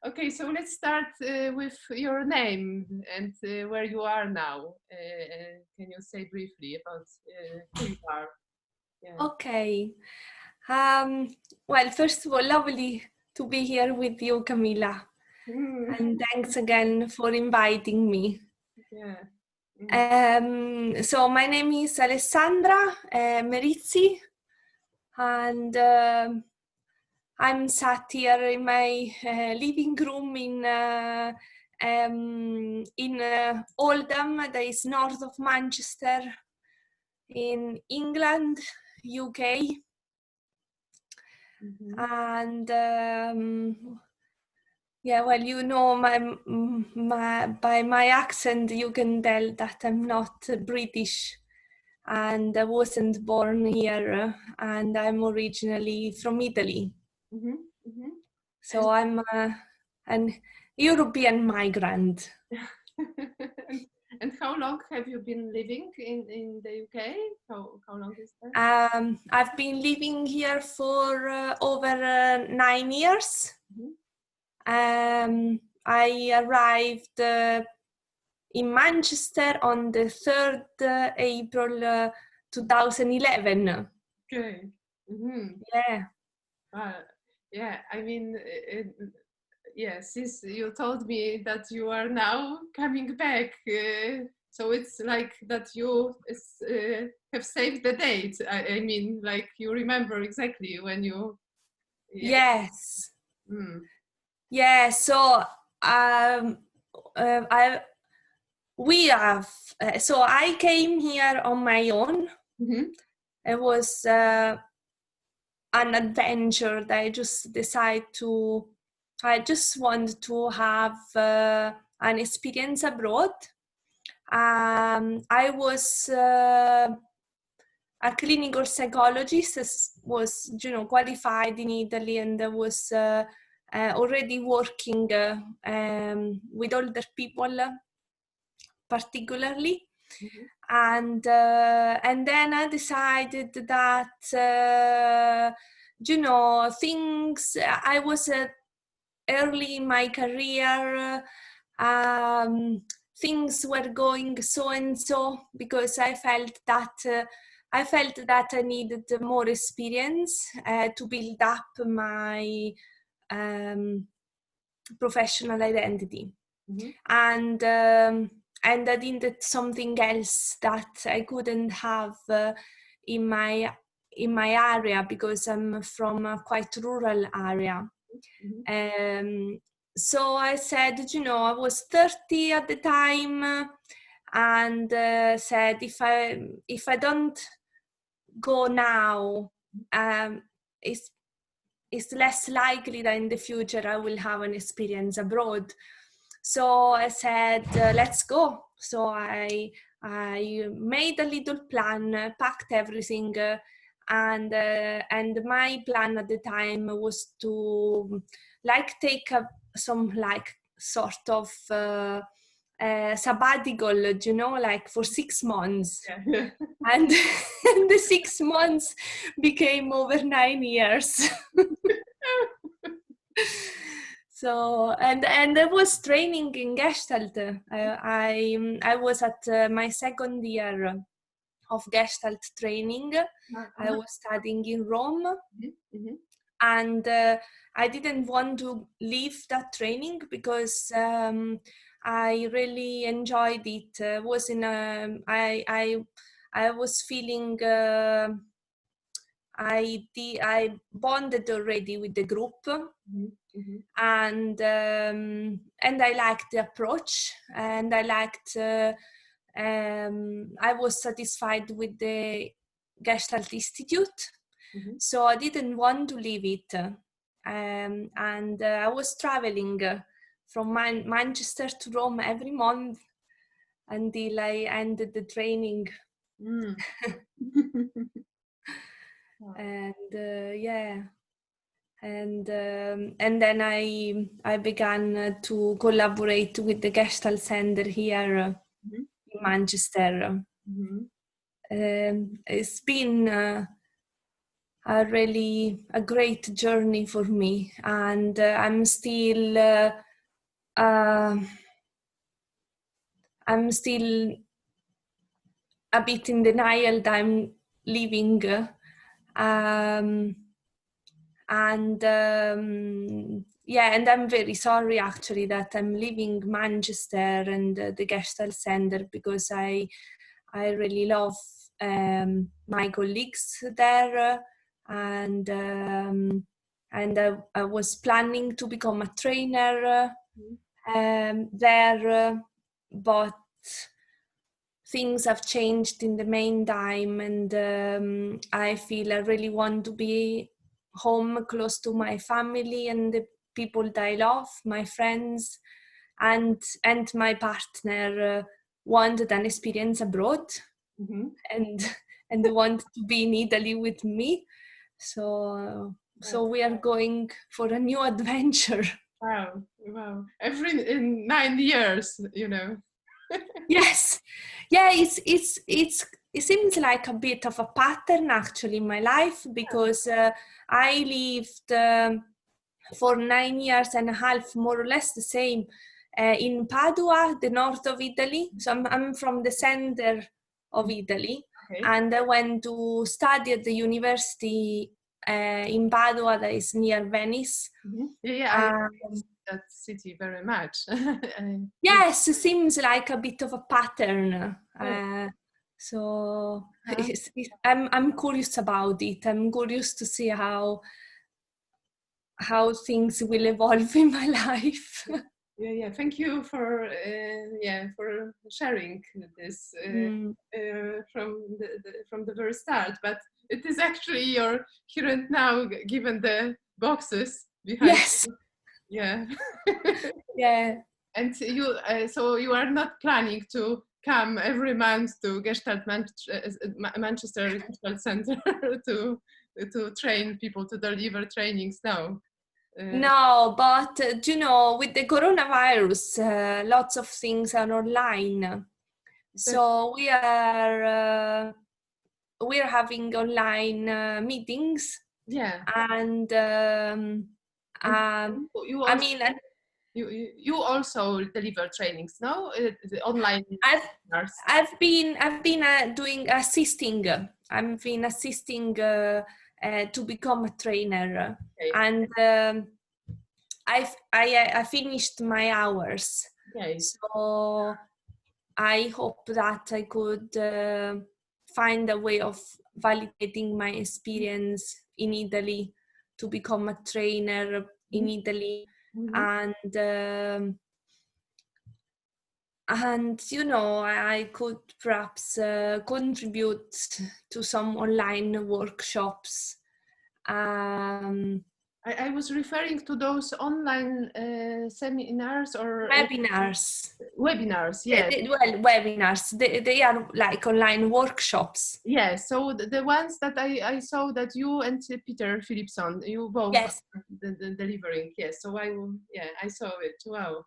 Okay, so let's start with your name and where you are now. Can you say briefly about who you are? Yeah. Okay. Well, first of all, lovely to be here with you, Camila. And thanks again for inviting me. Yeah. So my name is Alessandra Merizzi, and I'm sat here in my living room in Oldham, that is north of Manchester, in England, UK. And yeah, well, you know, by my accent, you can tell that I'm not British, and I wasn't born here, and I'm originally from Italy. So I'm an European migrant. And how long have you been living in the UK? How long is that? I've been living here for over 9 years. I arrived in Manchester on the 3rd April 2011. Okay. Yeah. Yeah, I mean, yeah, since you told me that you are now coming back, so it's like that you have saved the date. I mean, like you remember exactly when you. Yeah. Yes. Yeah. So so I came here on my own. It was an adventure that I just decided to. I just want to have an experience abroad. I was a clinical psychologist, was qualified in Italy, and I was already working with older people, particularly. And then I decided that things. I was early in my career. Things were going so and so because I felt that I needed more experience to build up my professional identity. And I needed something else that I couldn't have in my area, because I'm from a quite rural area. So I said, I was 30 at the time, and said, if I don't go now, it's less likely that in the future I will have an experience abroad. So I said, let's go. So I made a little plan, packed everything, and my plan at the time was to take some sort of sabbatical, for 6 months. Yeah. And the 6 months became over 9 years. So and I was training in Gestalt. I was at my second year of Gestalt training. I was studying in Rome. And I didn't want to leave that training because I really enjoyed it. I was feeling I bonded already with the group. And I liked the approach, and I liked. I was satisfied with the Gestalt Institute, so I didn't want to leave it. And I was traveling from Manchester to Rome every month until I ended the training. And yeah. And then I began to collaborate with the Gestalt Center here in Manchester. It's been a great journey for me, and I'm still a bit in denial that I'm leaving, and yeah, and I'm very sorry actually that I'm leaving Manchester and the Gestalt Center, because I really love my colleagues there, and I was planning to become a trainer there, but things have changed in the meantime, and I feel I really want to be home, close to my family and the people that I love, my friends, and my partner wanted an experience abroad, and want to be in Italy with me. So we are going for a new adventure. Wow, wow. Every in 9 years, you know. Yes, yeah, it seems like a bit of a pattern actually in my life, because I lived for 9 years and a half, more or less the same, in Padua, the north of Italy. So I'm from the center of Italy, Okay. and I went to study at the university in Padua, that is near Venice. Yeah, I like that city very much. Yes, it seems like a bit of a pattern. So I'm curious about it. I'm curious to see how things will evolve in my life. Yeah. Thank you for for sharing this from the very start. But it is actually your here and now, given the boxes behind. Yes. Yeah. Yeah. And you, so you are not planning to come every month to Manchester Gestalt Center to train people, to deliver trainings now. No, but with the coronavirus, lots of things are online. So we're having online meetings. Yeah. And You I also, mean, you also deliver trainings, no? The online. I've been doing assisting. I've been assisting to become a trainer, Okay. and I finished my hours. Okay. So I hope that I could find a way of validating my experience in Italy to become a trainer in Italy, and I could perhaps contribute to some online workshops. I was referring to those online seminars or Webinars. Webinars, yes. Webinars. They are like online workshops. Yes, so the ones that I saw that you and Peter Philipson, you both Yes. the delivering. Yes, so I saw it. Wow.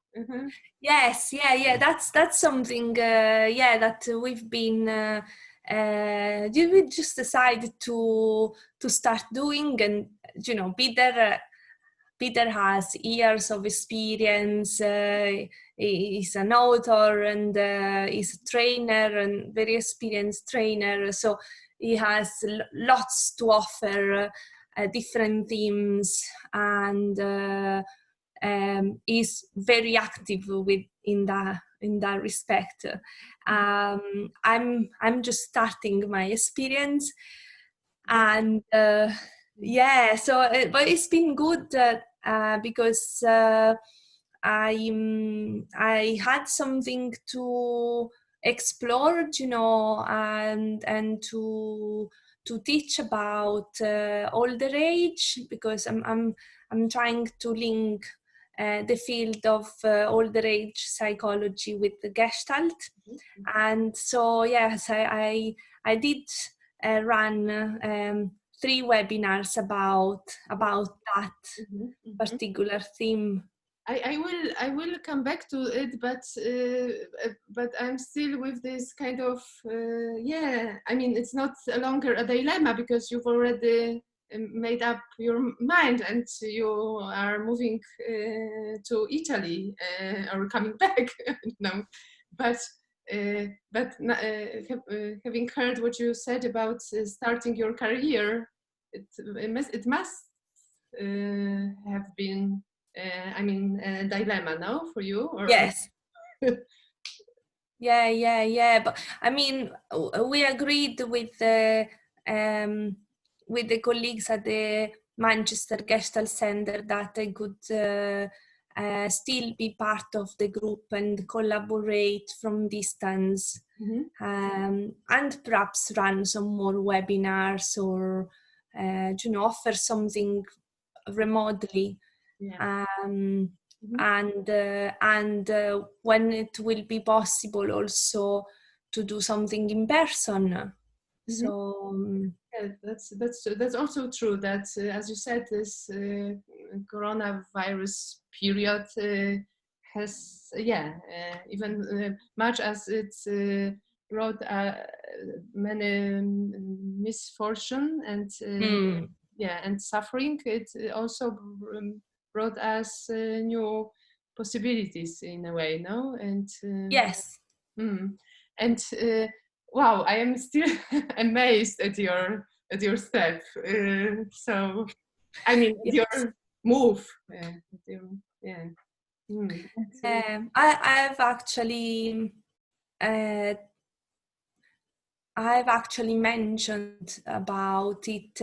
Yes, yeah. That's something. That we've been. We just decided to start doing, and Peter has years of experience. He's an author and he's a trainer and very experienced trainer. So he has lots to offer, different themes, and is very active in that respect. I'm just starting my experience, and but it's been good because I had something to explore, and to teach about older age, because I'm trying to link the field of older age psychology with the Gestalt. And so yes, I did run 3 webinars about that particular theme. I will come back to it, but I'm still with this kind of I mean, it's not longer a dilemma because you've already made up your mind and you are moving to Italy or coming back. No, but having heard what you said about starting your career, it must have been, a dilemma, no, for you? Yes. Yeah. But I mean, we agreed with the colleagues at the Manchester Gestalt Center that I could still be part of the group and collaborate from distance, and perhaps run some more webinars or offer something remotely. Yeah. And when it will be possible also to do something in person. So yeah, that's also true that as you said, this coronavirus period has even much as it's brought many misfortune and and suffering, it also brought us new possibilities in a way, no? And yes. And wow, I am still amazed at your step. So, I mean, at Yes. your move. Yeah. I've actually mentioned about it.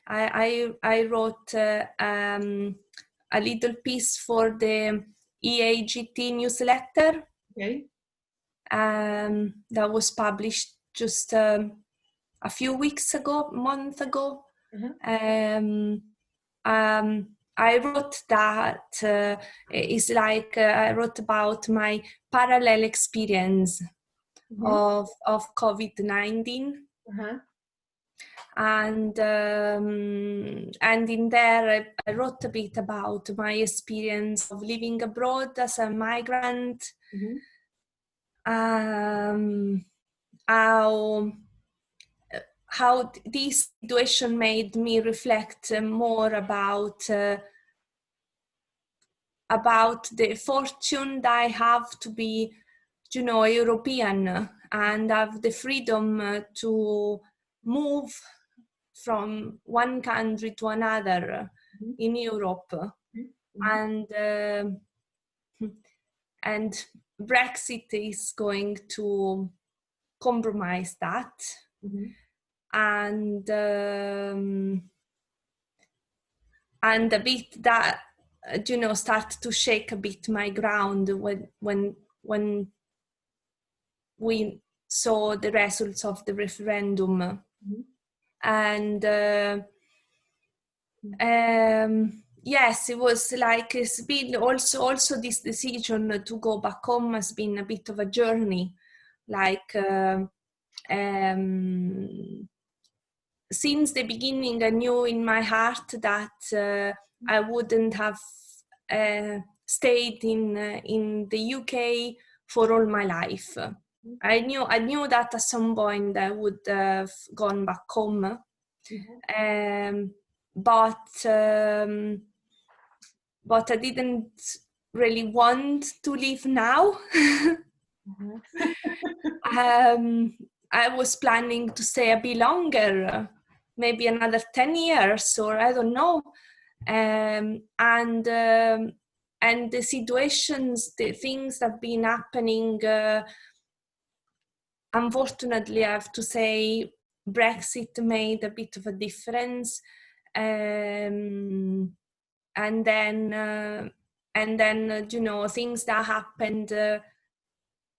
I wrote a little piece for the EAGT newsletter. Okay. That was published just a few weeks ago, month ago. I wrote that it's like I wrote about my parallel experience of COVID-19. And in there I wrote a bit about my experience of living abroad as a migrant, how this situation made me reflect more about the fortune that I have to be, European and have the freedom to move from one country to another in Europe. And Brexit is going to compromise that. And a bit that start to shake a bit my ground when we saw the results of the referendum. And yes, it was like, it's been also this decision to go back home has been a bit of a journey, like since the beginning I knew in my heart that I wouldn't have stayed in the UK for all my life. I knew that at some point I would have gone back home, but I didn't really want to leave now. I was planning to stay a bit longer, maybe another 10 years, or I don't know. And the situations, the things that have been happening, unfortunately, I have to say, Brexit made a bit of a difference. And then things that happened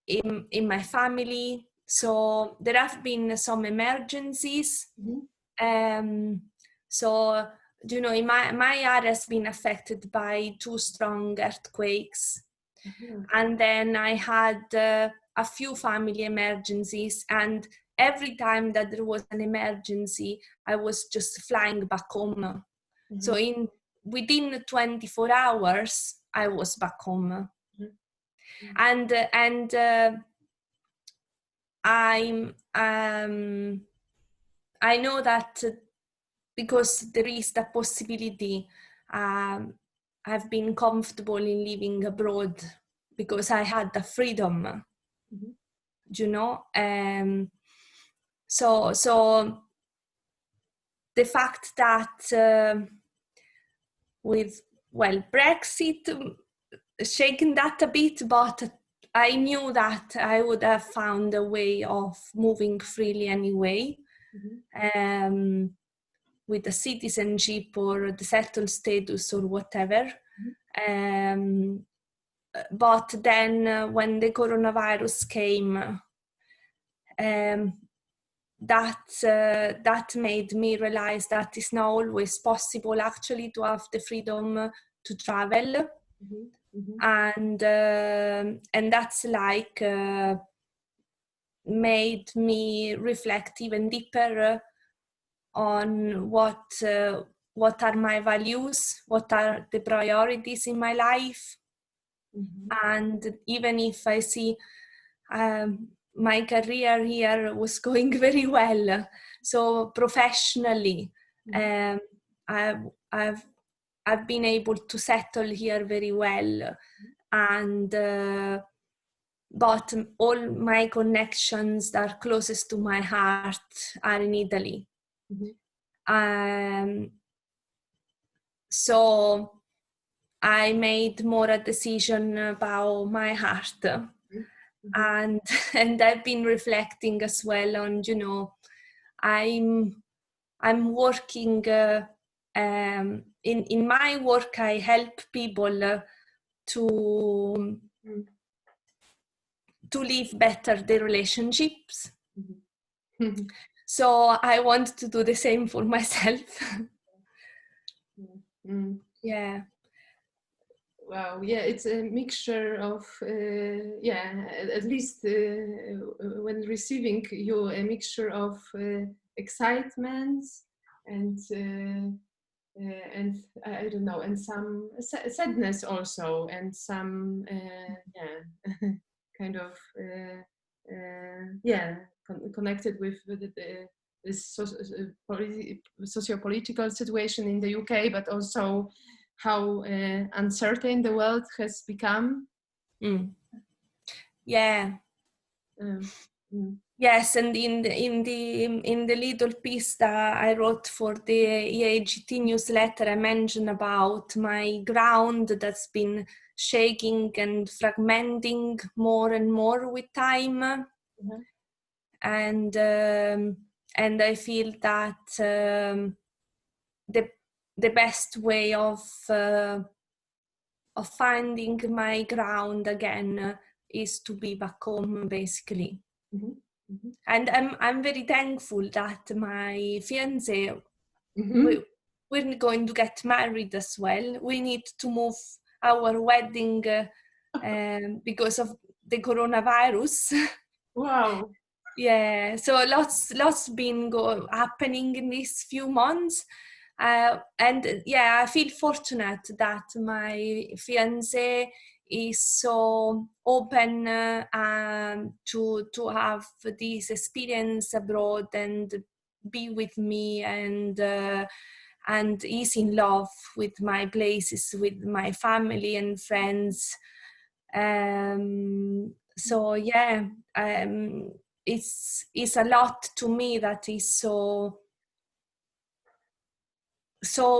in my family. So there have been some emergencies. So in my area has been affected by 2 strong earthquakes. And then I had a few family emergencies, and every time that there was an emergency, I was just flying back home. So within 24 hours, I was back home. And I know that because there is the possibility. I've been comfortable in living abroad because I had the freedom, you know. So the fact that with Brexit shaking that a bit, but I knew that I would have found a way of moving freely anyway, with the citizenship or the settled status or whatever. But then when the coronavirus came, that made me realize that it's not always possible actually to have the freedom to travel. And that's like made me reflect even deeper on what are my values, what are the priorities in my life. And even if I see my career here was going very well, so professionally, I've been able to settle here very well, and but all my connections that are closest to my heart are in Italy. So I made more a decision about my heart. And I've been reflecting as well on, you know, I'm working in my work. I help people to live better their relationships. So I want to do the same for myself. Yeah. Wow, yeah, it's a mixture of, at least when receiving you, a mixture of excitement and I don't know, and some sadness also, and some, kind of, connected with this socio-political situation in the UK, but also how uncertain the world has become. Yeah. Yes, and in the little piece that I wrote for the EAGT newsletter, I mentioned about my ground that's been shaking and fragmenting more and more with time. And I feel that the best way of finding my ground again is to be back home, basically. And I'm very thankful that my fiance, we're going to get married as well. We need to move our wedding because of the coronavirus. Wow. Yeah, so lots been happening in these few months. And yeah, I feel fortunate that my fiance is so open to have this experience abroad and be with me, and is in love with my places, with my family and friends. So yeah, it's a lot to me that is so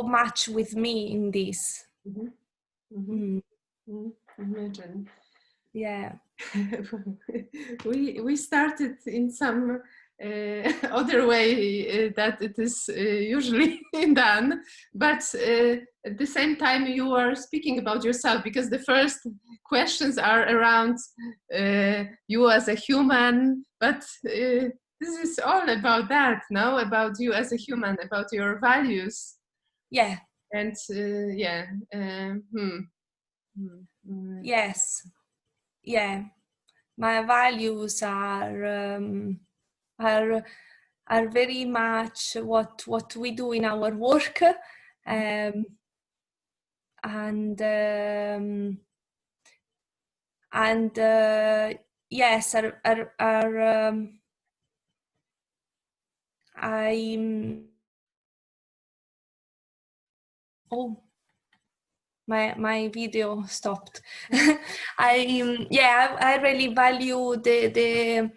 much with me in this. Imagine. Yeah. we started in some other way that it is usually done, but at the same time you are speaking about yourself, because the first questions are around you as a human, but this is all about that, no? About you as a human, about your values. Yeah. And Yes. Yeah. My values are very much what we do in our work, and yes, are, I'm Oh, my video stopped. I really value the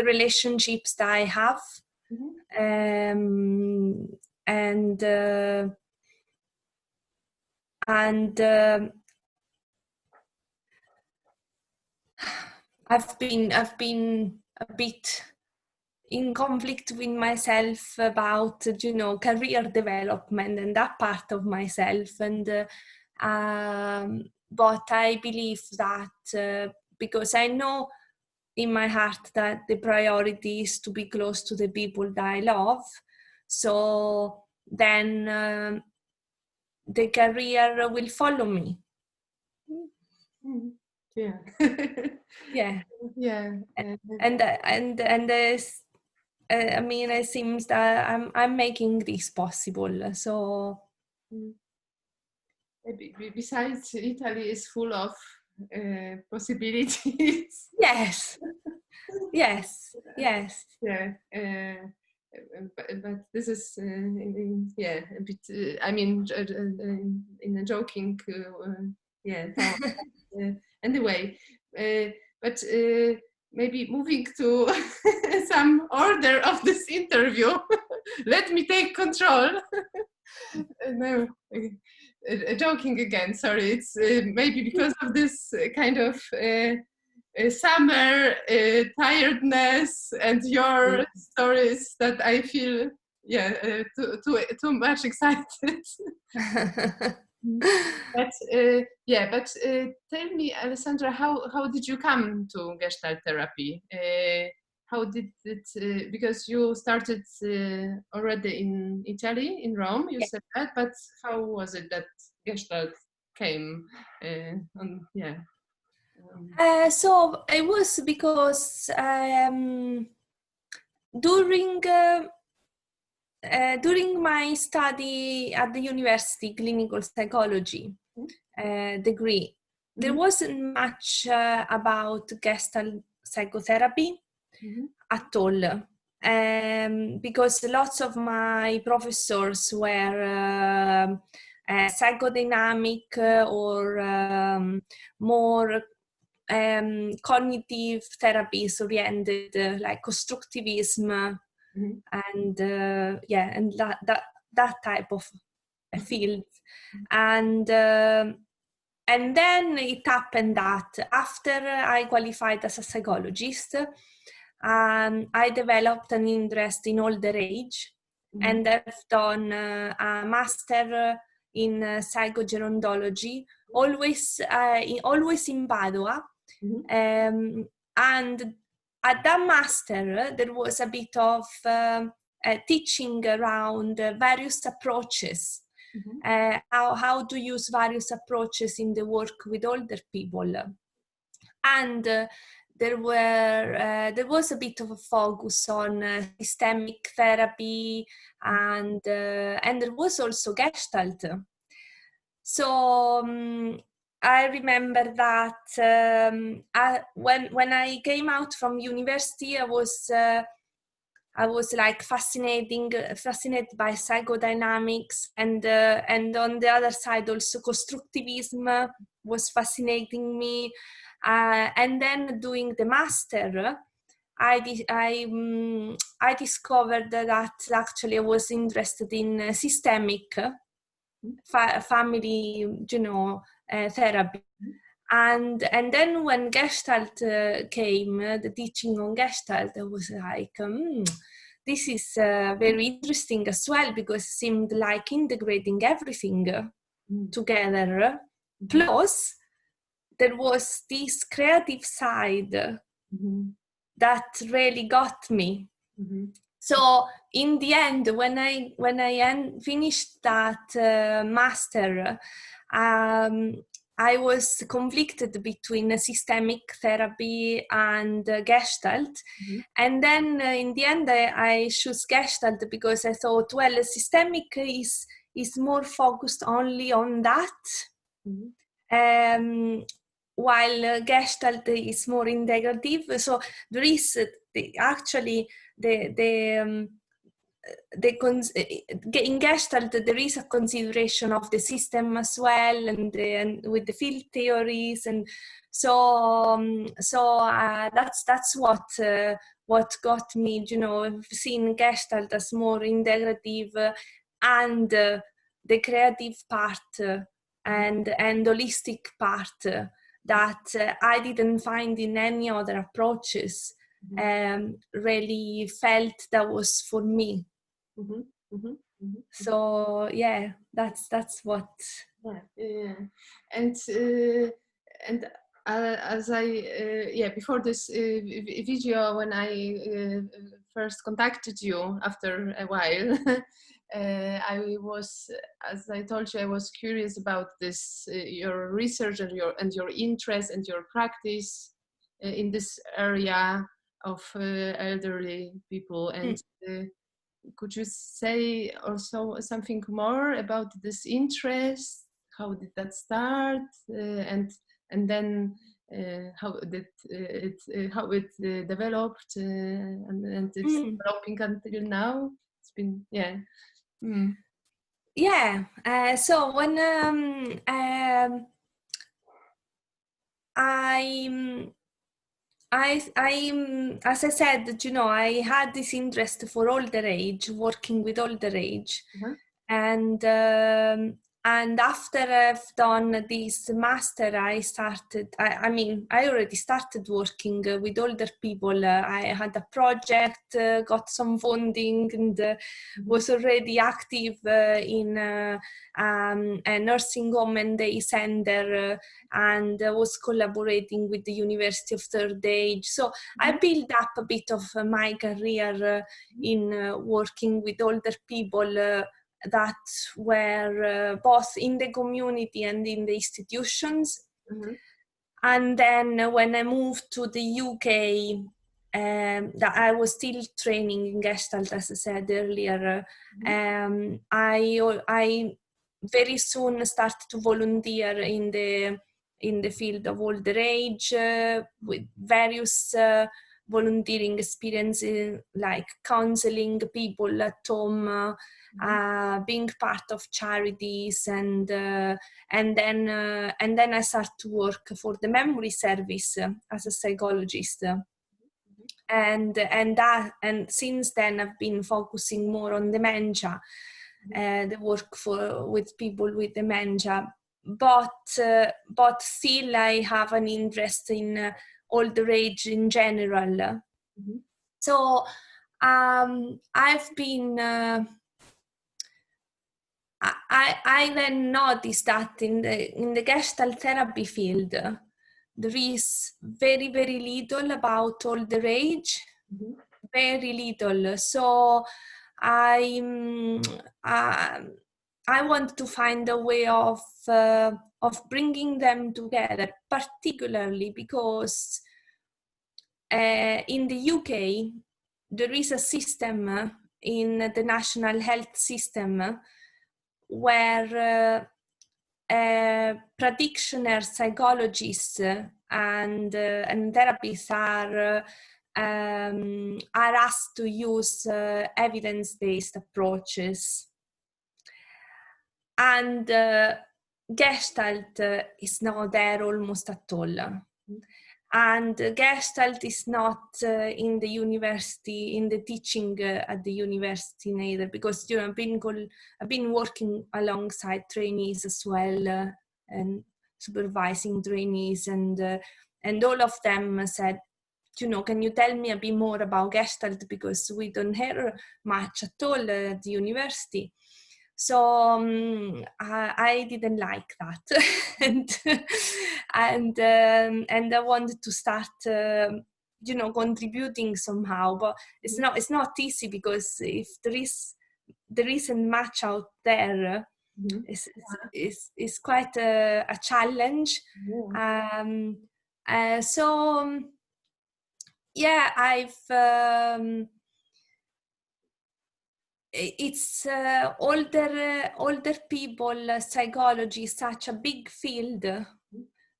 relationships that I have, and I've been a bit in conflict with myself about, you know, career development and that part of myself, and but I believe that because I know in my heart that the priority is to be close to the people that I love, so then the career will follow me. Yeah. Yeah. Yeah. And I mean, it seems that I'm making this possible. So besides, Italy is full of possibilities. yes, yes, yes. Yeah. But this is yeah, a bit. I mean, in a joking yeah. Anyway, but maybe moving to some order of this interview. Let me take control. No, joking again. Sorry, it's maybe because of this kind of summer tiredness and your stories that I feel too much excited. But tell me, Alessandra, how did you come to Gestalt therapy? How did it? Because you started already in Italy, in Rome, you said that. But how was it that Gestalt came? On, yeah. So it was because during my study at the university, clinical psychology degree, there wasn't much about Gestalt psychotherapy at all, because lots of my professors were psychodynamic or more cognitive therapies oriented, like constructivism, and and that type of field. And then it happened that after I qualified as a psychologist, I developed an interest in older age, and I've done a master in psychogerontology, always in Padua. And at that master, there was a bit of teaching around various approaches, how to use various approaches in the work with older people. And there was a bit of a focus on systemic therapy, and there was also Gestalt. So I remember that when I came out from university, I was like fascinated by psychodynamics, and on the other side also constructivism was fascinating me. And then doing the master, I discovered that actually I was interested in systemic family, therapy. And then when Gestalt came, the teaching on Gestalt, I was like, this is very interesting as well, because it seemed like integrating everything together. Plus, there was this creative side that really got me. So in the end, when I finished that master, I was conflicted between systemic therapy and Gestalt. And then in the end, I chose Gestalt because I thought, well, systemic is more focused only on that, while Gestalt is more integrative. So there is actually the in Gestalt there is a consideration of the system as well, and with the field theories, and that's what got me, seeing Gestalt as more integrative, and the creative part and holistic part that I didn't find in any other approaches. Really felt that was for me. So yeah, that's what. Yeah. And as I before this video, when I first contacted you after a while, I was, as I told you, I was curious about this your research and your interest and your practice in this area of elderly people. And could you say also something more about this interest? How did that start, and then how did how it developed, and it's developing until now? It's been So when I as I said, I had this interest for older age, working with older age, and after I've done this master, I started. I already started working with older people. I had a project, got some funding, and was already active in a nursing home and day center, and was collaborating with the University of Third Age. So I built up a bit of my career in working with older people that were both in the community and in the institutions. And then when I moved to the UK, that I was still training in Gestalt, as I said earlier. I very soon started to volunteer in the field of older age with various volunteering experiences, like counseling people at home, being part of charities, and then I started to work for the memory service as a psychologist, and since then I've been focusing more on dementia, the work with people with dementia, but still I have an interest in older age in general. So I've been I then noticed that in the Gestalt therapy field there is very, very little about older age, very little. So I want to find a way of bringing them together, particularly because in the UK there is a system in the national health system where practitioner psychologists and therapists are asked to use evidence-based approaches, and Gestalt is not there almost at all. And Gestalt is not in the university, in the teaching at the university neither, because I've been working alongside trainees as well, and supervising trainees, and all of them said, can you tell me a bit more about Gestalt, because we don't hear much at all at the university. So I didn't like that, and I wanted to start, contributing somehow. But it's not easy, because if there isn't much out there, it's quite a challenge. So yeah, I've. It's older people psychology is such a big field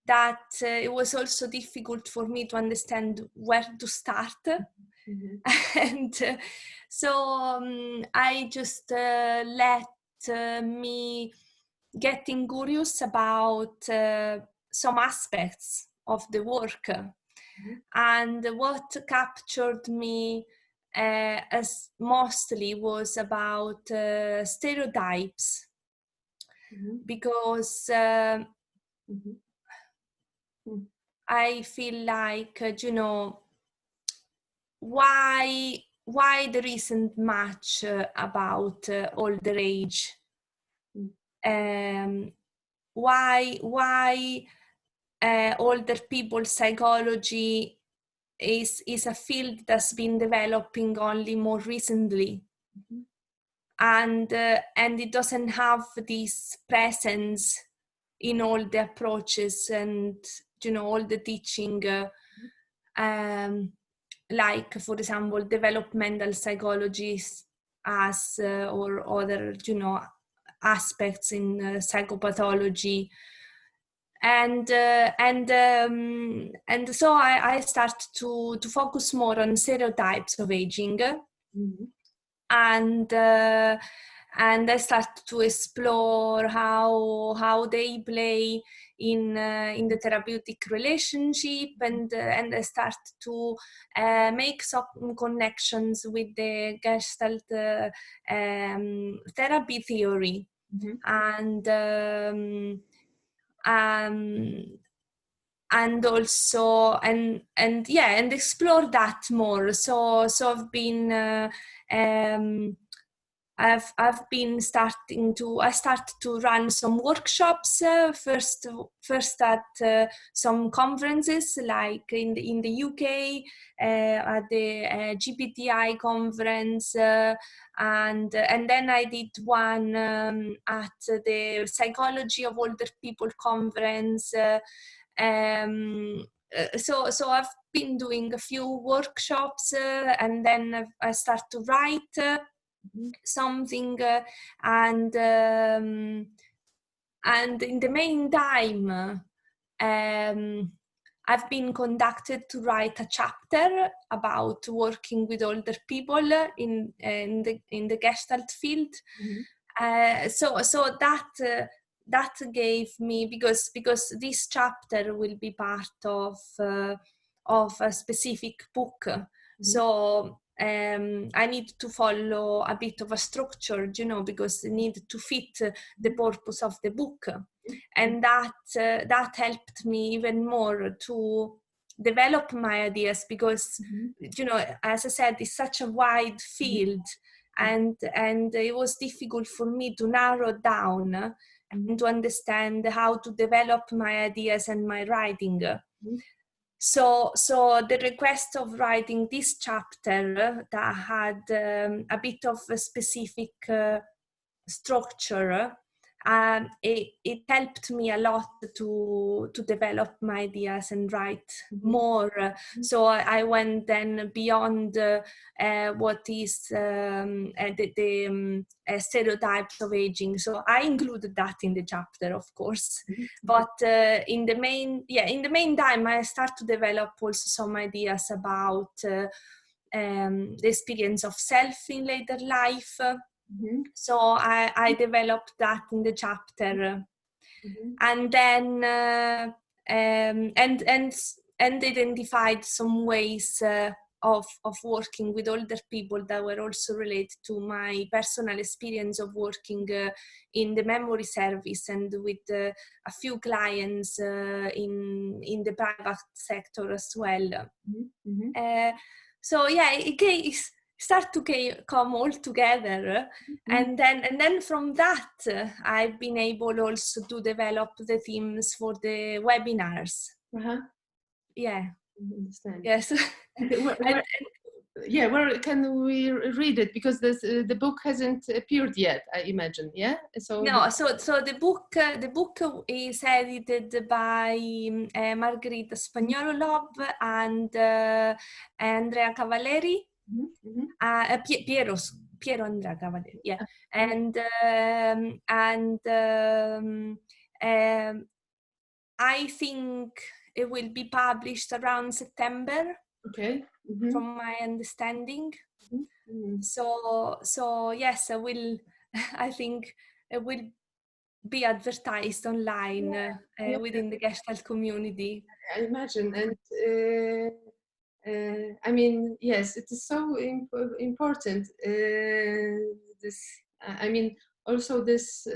that it was also difficult for me to understand where to start. And so I just let me getting curious about some aspects of the work. And what captured me as mostly was about stereotypes, because I feel like, why there isn't much about older age. Why older people psychology is a field that's been developing only more recently, and it doesn't have this presence in all the approaches and all the teaching, like for example developmental psychologists as or other aspects in psychopathology. And so I start to focus more on stereotypes of aging. And I start to explore how they play in the therapeutic relationship, and I start to make some connections with the Gestalt therapy theory, and also and explore that more. So I've been I've been starting to run some workshops, first at some conferences like in the UK, at the GPTI conference, and then I did one at the Psychology of Older People conference. So I've been doing a few workshops, and then I start to write something, and in the meantime I've been conducted to write a chapter about working with older people in the Gestalt field. So that gave me, because this chapter will be part of a specific book. So I need to follow a bit of a structure, because I need to fit the purpose of the book. And that helped me even more to develop my ideas, because, as I said, it's such a wide field, and it was difficult for me to narrow down and to understand how to develop my ideas and my writing. So the request of writing this chapter that had a bit of a specific structure, it helped me a lot to develop my ideas and write more. So I went then beyond what is the stereotypes of aging. So I included that in the chapter, of course. But in the meantime, I start to develop also some ideas about the experience of self in later life. So I developed that in the chapter, and then and identified some ways of working with older people that were also related to my personal experience of working in the memory service and with a few clients in the private sector as well. So it start to come all together, and then from that I've been able also to develop the themes for the webinars. Yeah. Understand. Yes. Where can we read it? Because the book hasn't appeared yet, I imagine. Yeah. So the book is edited by Margherita Spagnolo-Lob and Andrea Cavalleri. Piero Andrea Cavalleri. Yeah. And I think it will be published around September. Okay. from my understanding. Mm-hmm. So yes, I will. I think it will be advertised online Yeah, within the Gestalt community. I imagine. And I mean, yes, it is so important. This, I mean, also this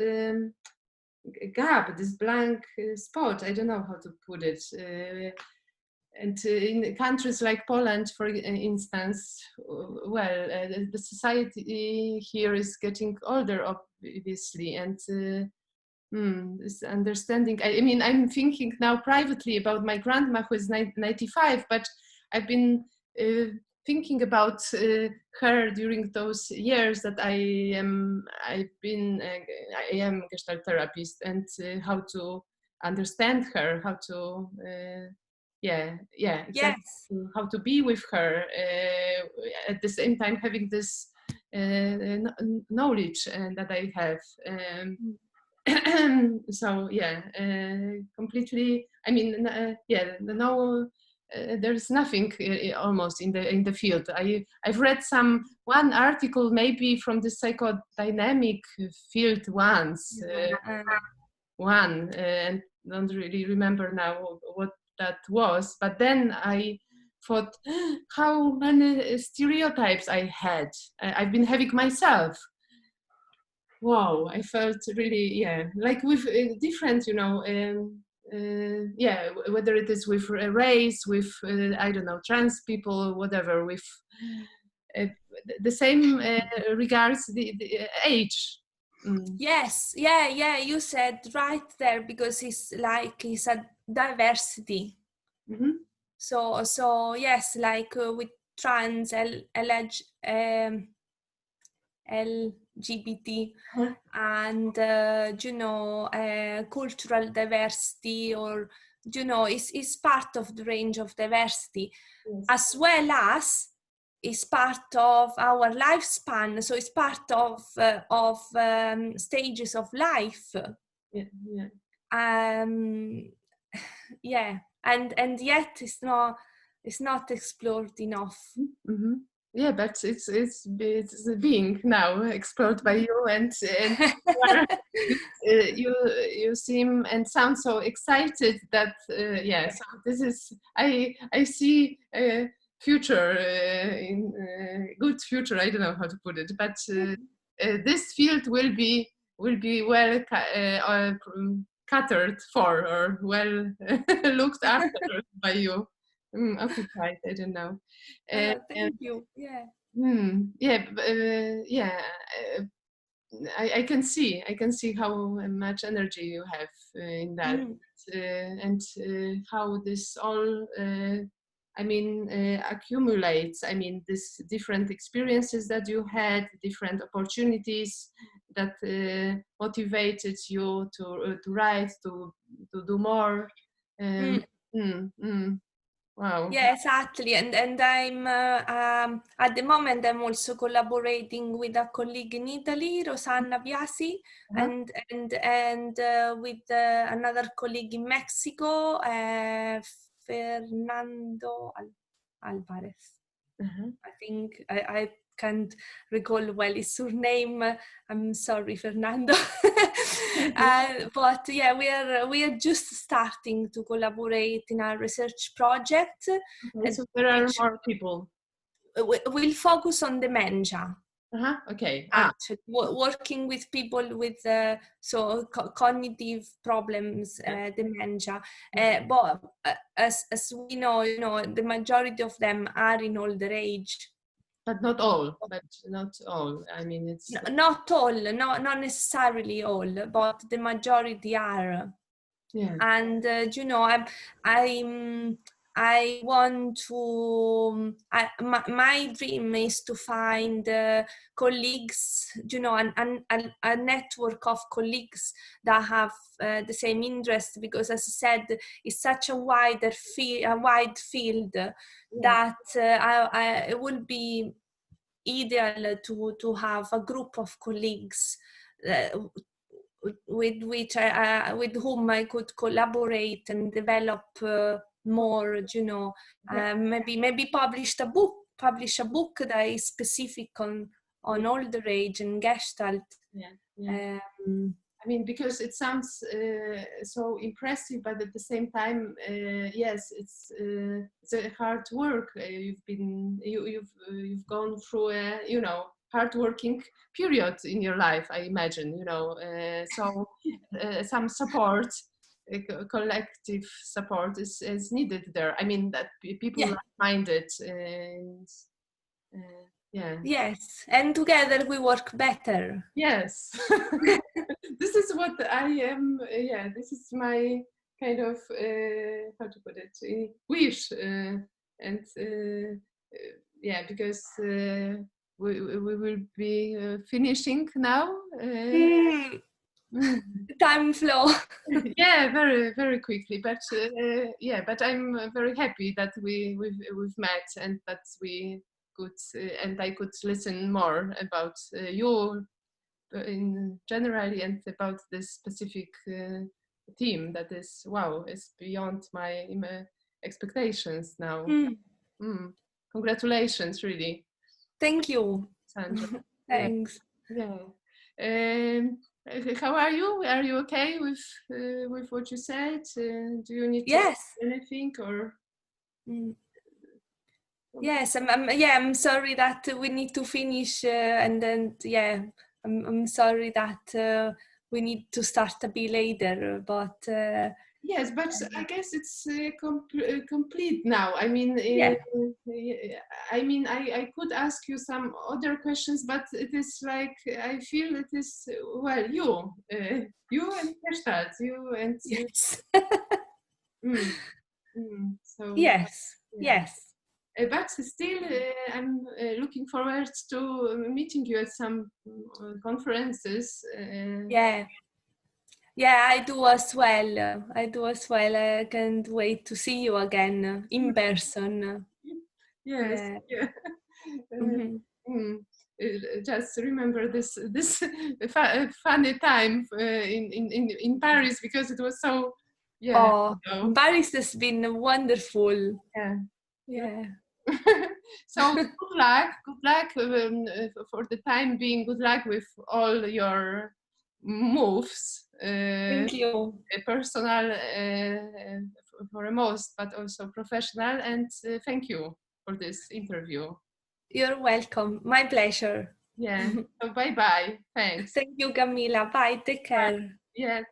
gap, this blank spot. I don't know how to put it. And in countries like Poland, for instance, well, the society here is getting older, obviously, and this understanding. I mean, I'm thinking now privately about my grandma who is 95, but I've been thinking about her during those years that I've been, I am Gestalt therapist, and how to understand her, how to, yeah, exactly, Yes, how to be with her at the same time having this knowledge that I have. So yeah, completely. I mean, yeah, no, there's nothing almost in the field. I've read one article maybe from the psychodynamic field once, and don't really remember now what that was. But then I thought how many stereotypes I had. I've been having myself. Wow, I felt really, yeah, like with different, yeah, whether it is with race, with, I don't know, trans people, whatever, with uh, the same regards the age. Mm. yes, yeah. You said right there because it's a diversity. Mm-hmm. So yes, like with trans, LGBT, Uh-huh. and cultural diversity, or is part of the range of diversity, Yes. as well as is part of our lifespan. So it's part of stages of life. Yeah, yeah. um yeah, and yet it's not explored enough. Mm-hmm. Yeah, but it's being now explored by you, and you seem and sound so excited that yeah. So this is I see a future in good future. I don't know how to put it, but this field will be well catered for, or well looked after by you. Occupied. I don't know. Uh, Thank you. Yeah. yeah, yeah. Uh, I can see how much energy you have in that, Mm. and how this all, I mean, accumulates. I mean, this different experiences that you had, different opportunities that motivated you to write, to do more. Um, Mm. wow. Yeah, exactly. And I'm at the moment I'm also collaborating with a colleague in Italy, Rosanna Biasi, Uh-huh. and with another colleague in Mexico, Fernando Alvarez. Uh-huh. I think I can't recall well his surname. I'm sorry, Fernando. But yeah, we are just starting to collaborate in a research project, Okay, so there are which more people. will focus on dementia. Uh-huh. Okay. Actually, working with people with cognitive problems, Yeah. dementia, Yeah. but as we know, the majority of them are in older age. But not all. But not all. I mean, it's. Not all, not necessarily all, but the majority are. Yeah. And I want to. My dream is to find colleagues, a network of colleagues that have the same interest. Because, as I said, it's such a wide field Yeah. that it will be ideal to have a group of colleagues uh, with whom I could collaborate and develop more, you know, maybe publish a book that is specific on older age and Gestalt. I mean, because it sounds so impressive, but at the same time, yes, it's a hard work. You've gone through a, you know, hard working period in your life, I imagine, you know. So some support, collective support is needed there. I mean, that people like-minded and yeah. Yes, and together we work better. Yes. This is what I am, yeah, this is my kind of, how to put it, wish. And yeah, because we will be finishing now. Time flow. Yeah, very, very quickly. But yeah, but I'm very happy that we've met and that we could, and I could listen more about you in generally and about this specific theme that is, wow, is beyond my expectations now. Congratulations, really. Thank you, Sandra. thanks. Yeah. How are you? Are you okay with what you said? Do you need to add anything or? Yes, I'm sorry that we need to finish, and then I'm sorry that we need to start a bit later, but yes, but I guess it's complete now. I mean, I could ask you some other questions, but it is like I feel it is, well, you and Gestalt, you and yes. So yes. But still, I'm looking forward to meeting you at some conferences. Yeah, I do as well. I can't wait to see you again in person. Yes. Yeah. Just remember this funny time in Paris, because it was so. Yeah. Oh, Paris has been wonderful. Yeah. So good luck for the time being. Good luck with all your moves. Thank you. Personal for most, but also professional. And thank you for this interview. You're welcome. My pleasure. Yeah. So bye bye. Thanks. Thank you, Camila. Bye. Take care. Bye. Yeah.